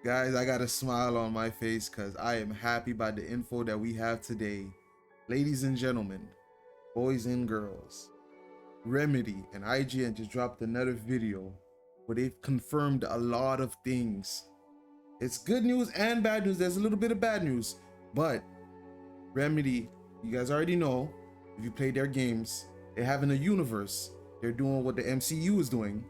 Guys, I got a smile on my face because I am happy by the info that we have today. Ladies and gentlemen, boys and girls, Remedy and IGN just dropped another video where they've confirmed a lot of things. It's good news and bad news. There's a little bit of bad news, but Remedy, you guys already know, if you play their games, they're having a universe. They're doing what the MCU is doing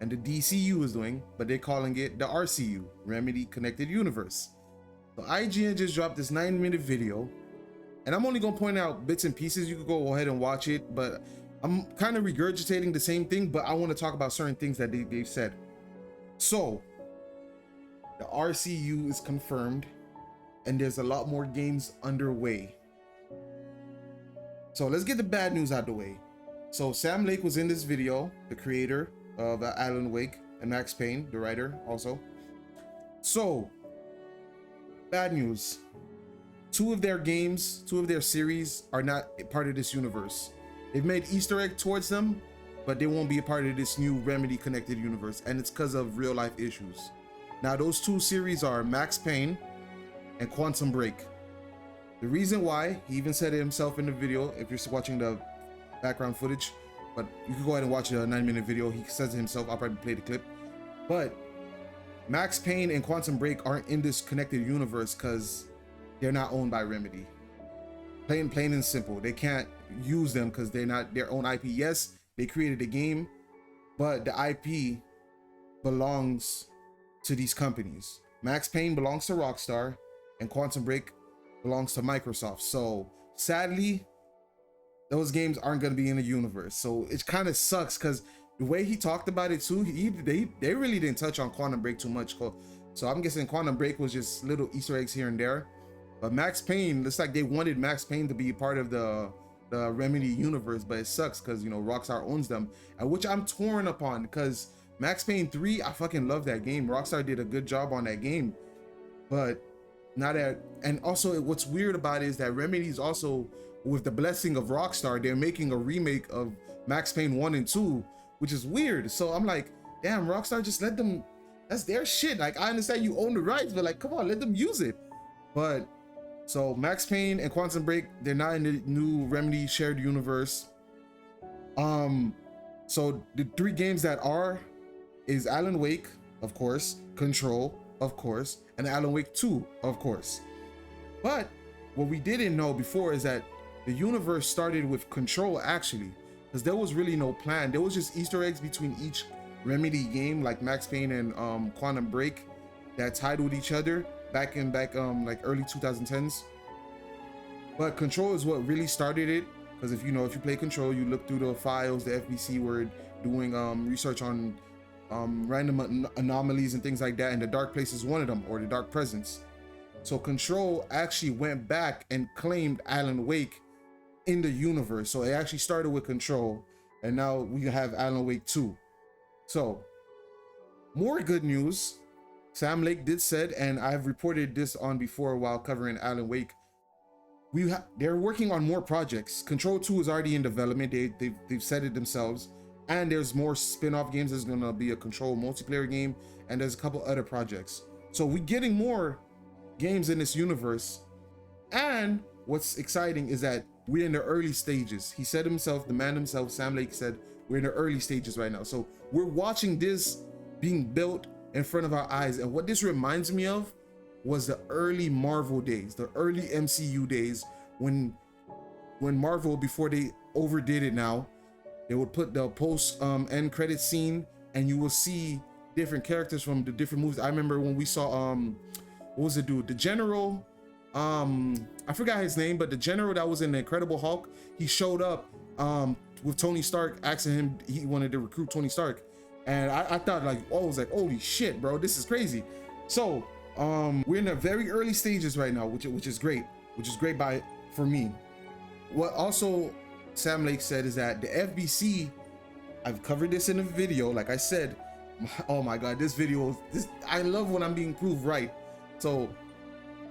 and the DCU is doing, but they're calling it the RCU, Remedy Connected Universe. So IGN just dropped this 9-minute video, and I'm only gonna point out bits and pieces. You could go ahead and watch it, but I'm kind of regurgitating the same thing, but I want to talk about certain things that they've said. So the RCU is confirmed, and there's a lot more games underway. So let's get the bad news out of the way. So Sam Lake was in this video, the creator of Alan Wake, and Max Payne, the writer also. So bad news, two of their games, two of their series are not part of this universe. They've made Easter egg towards them, but they won't be a part of this new Remedy Connected Universe, and it's because of real life issues. Now those two series are Max Payne and Quantum Break. The reason why, he even said it himself in the video, if you're watching the background footage, but you can go ahead and watch a 9-minute video. He says it himself. I'll probably play the clip. But Max Payne and Quantum Break aren't in this connected universe because they're not owned by Remedy. Plain and simple. They can't use them because they're not their own IP. Yes, they created the game, but the IP belongs to these companies. Max Payne belongs to Rockstar, and Quantum Break belongs to Microsoft. So sadly, those games aren't going to be in the universe. So it kind of sucks because the way he talked about it too, they really didn't touch on Quantum Break too much. So I'm guessing Quantum Break was just little Easter eggs here and there. But Max Payne, looks like they wanted Max Payne to be part of the Remedy universe, but it sucks because, you know, Rockstar owns them, and which I'm torn upon because Max Payne 3, I fucking love that game. Rockstar did a good job on that game, but not that. And also what's weird about it is that Remedy's also, with the blessing of Rockstar, they're making a remake of Max Payne 1 and 2, which is weird. So I'm like, damn, Rockstar, just let them, that's their shit. Like, I understand you own the rights, but like, come on, let them use it. But so Max Payne and Quantum Break, they're not in the new Remedy shared universe. So the 3 games that are is Alan Wake, of course, Control, of course, and Alan Wake 2, of course. But what we didn't know before is that the universe started with Control, actually, because there was really no plan. There was just Easter eggs between each Remedy game, like Max Payne and Quantum Break, that tied with each other back like early 2010s. But Control is what really started it, because if you play Control, you look through the files, the FBC were doing research on random anomalies and things like that, and the Dark Place is one of them, or the Dark Presence. So Control actually went back and claimed Alan Wake in the universe. So it actually started with Control, and now we have Alan Wake 2. So more good news. Sam Lake did said, and I've reported this on before while covering Alan Wake, they're working on more projects. Control 2 is already in development. They've said it themselves, and there's more spin-off games. There's gonna be a Control multiplayer game, and there's a couple other projects. So we're getting more games in this universe. And what's exciting is that we're in the early stages. He said himself, the man himself, Sam Lake, said we're in the early stages right now. So we're watching this being built in front of our eyes. And what this reminds me of was the early Marvel days, the early MCU days, when Marvel, before they overdid it now, they would put the post end credit scene, and you will see different characters from the different movies. I remember when we saw what was the dude, the general, I forgot his name, but the general that was in the Incredible Hulk, he showed up with Tony Stark, asking him, he wanted to recruit Tony Stark. And I thought, like, oh, I was like, holy shit, bro, this is crazy. So we're in the very early stages right now, which is great, for me. What also Sam Lake said is that the FBC, I've covered this in a video, like I said, oh my god, this video, I love when I'm being proved right. So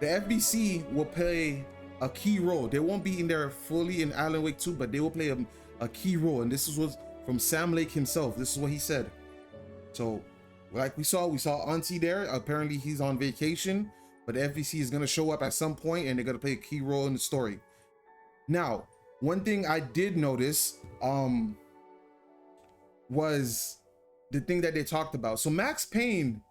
the FBC will play a key role. They won't be in there fully in Alan Wake 2, but they will play a key role. And this was from Sam Lake himself. This is what he said. So like we saw Auntie there. Apparently he's on vacation, but the FVC is gonna show up at some point and they're gonna play a key role in the story. Now, one thing I did notice was the thing that they talked about. So Max Payne,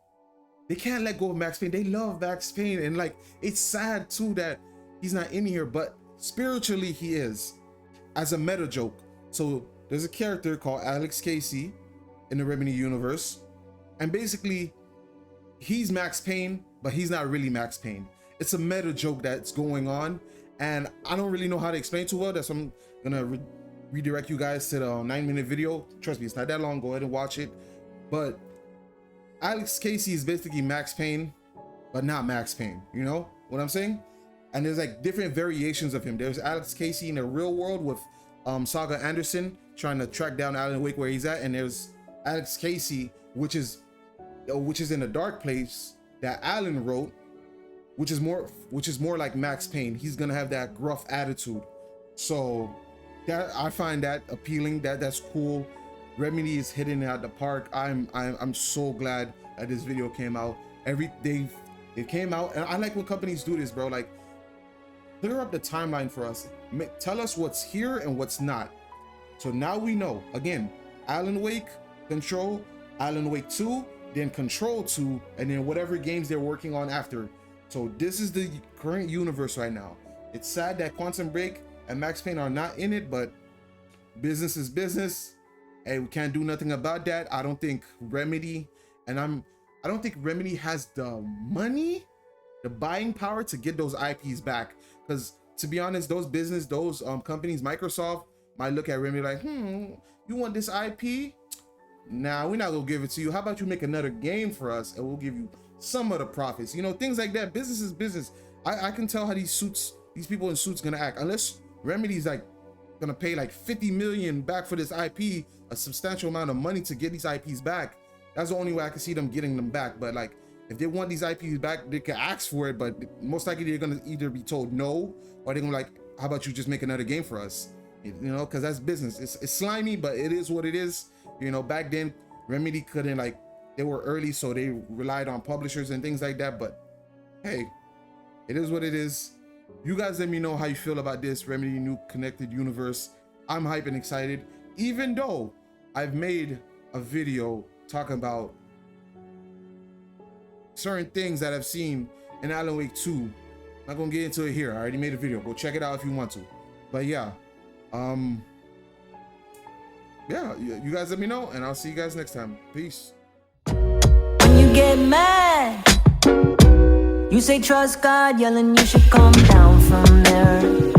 they can't let go of Max Payne. They love Max Payne, and like it's sad too that he's not in here, but spiritually he is, as a meta joke. So there's a character called Alex Casey in the Remedy universe, and basically he's Max Payne, but he's not really Max Payne. It's a meta joke that's going on, and I don't really know how to explain too well. That's why I'm gonna redirect you guys to the 9-minute video. Trust me, it's not that long. Go ahead and watch it. But Alex Casey is basically Max Payne, but not Max Payne. You know what I'm saying? And there's like different variations of him. There's Alex Casey in the real world with Saga Anderson trying to track down Alan Wake where he's at, and there's Alex Casey, which is in a dark place that Alan wrote, which is more like Max Payne. He's gonna have that gruff attitude. So that I find that appealing. That's cool. Remedy is hitting it out the park. I'm so glad that this video came out. It came out, and I like when companies do this, bro. Like, clear up the timeline for us. Tell us what's here and what's not. So now we know. Again, Alan Wake, Control, Alan Wake 2, then Control 2, and then whatever games they're working on after. So this is the current universe right now. It's sad that Quantum Break and Max Payne are not in it, but business is business. Hey, we can't do nothing about that. I don't think Remedy, I don't think Remedy has the money, the buying power to get those IPs back. Because to be honest, those companies, Microsoft might look at Remedy like, you want this IP? Nah, we're not gonna give it to you. How about you make another game for us and we'll give you some of the profits? You know, things like that. Business is business. I can tell how these people in suits gonna act. Unless Remedy's like gonna pay like 50 million back for this IP, a substantial amount of money to get these IPs back. That's the only way I can see them getting them back. But like, if they want these IPs back, they can ask for it, but most likely they're gonna either be told no, or they're gonna be like, how about you just make another game for us? You know, because that's business. It's slimy, but it is what it is. You know, back then Remedy couldn't, like, they were early, so they relied on publishers and things like that. But hey, it is what it is. You guys let me know how you feel about this Remedy new connected universe. I'm hype and excited, even though I've made a video talking about certain things that I've seen in Alan Wake 2. I'm not gonna get into it here. I already made a video. Go check it out if you want to. But yeah, you guys let me know, and I'll see you guys next time. Peace. When you get mad, you say trust God, yelling you should come down from there.